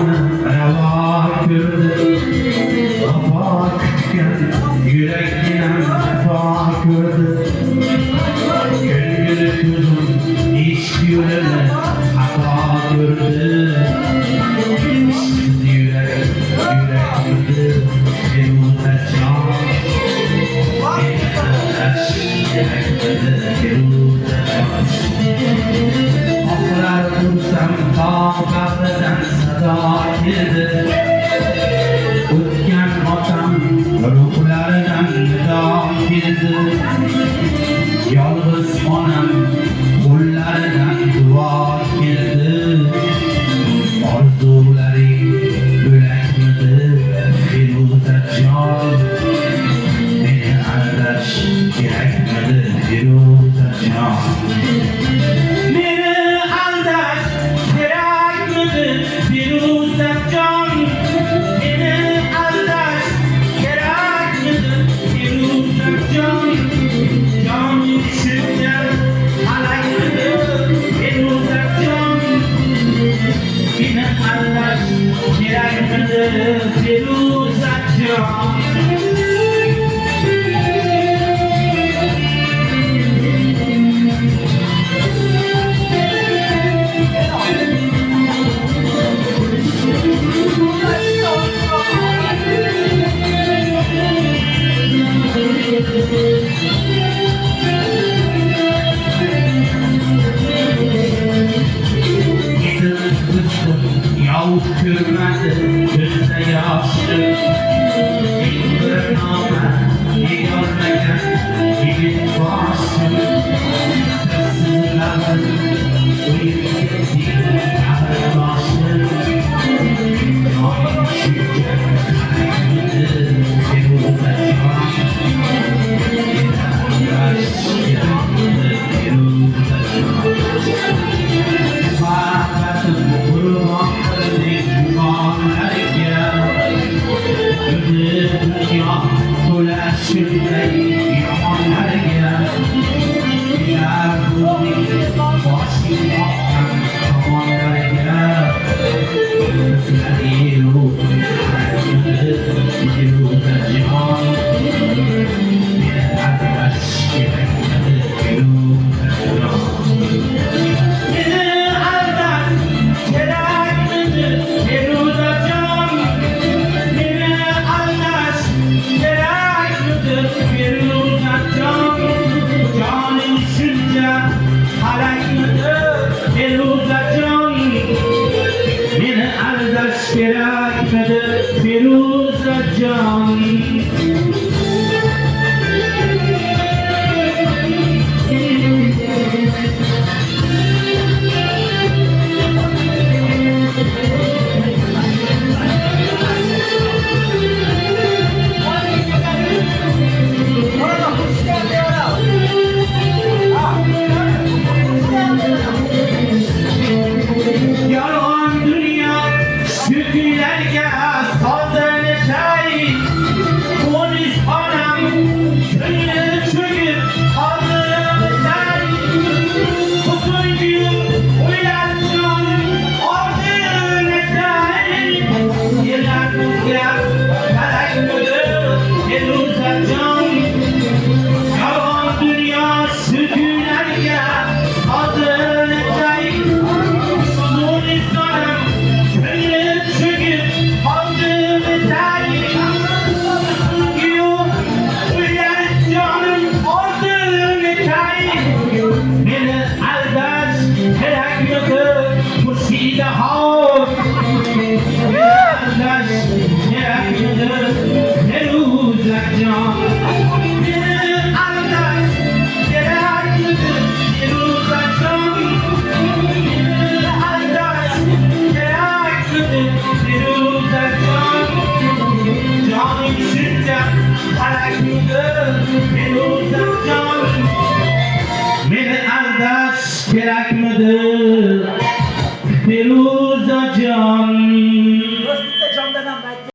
canı reva gördü. Kafa küçükken yürekten vefa gördü. Gönlü kuzum hiç yüreğe hata gördü. İşsiz yürek gördü. Feruz'a can. Oklar dursam kavgadan sada geldi. O'tgan otam ruhlaridan nido keldi. Yolg'iz onam qo'llaridan duo keldi. Orzularing bo'lakmidi Feruzajon? Meni aldash kerakmidi Feruzajon? Meni aldash kerakmidi Feruzajon? Meni aldash kerakmidi Feruzajon? Jonim tushgan halakmidi Feruzajon? Meni aldash kerakmidi Feruzajon? Yavuş görmedi gözde yaşlı. Bir nama görmeden gidip başı. Kısımların uyup gitti ahır başı. Aynı şükür kalemdi Feruzacan. Yaş yandı Feruzacan. Fakat kurbanlarını kumanlarga dünya dolaşırday yamanlarga Yargılı başı bakan kamanlarga Gözleri ruh hareketi Feruzacan. Bir arkadaş gerekmedi Feruzacan. Kerakmedi Feruzacan. Yalan dünya şükürlerge saldığını şey. Polis anam köyüne çöküp aldığını şey. Kusun gün uyar canım aldığını şey. Yıllar rüzgar felek müdür Feruzacan. Yalan dünya şükürlerge saldığını şey. Polis anam köyüne çöküp aldığını şey. Beni aldaş kerakmedi Murşid-i Hak. Beni aldaş kerakmedi Feruzacan. Beni aldaş kerakmedi Feruzacan. Beni aldaş kerakmedi Feruzacan. Canım düşünce kerakmedi Feruzacan. Meni aldash kerakmidi Feruzajon?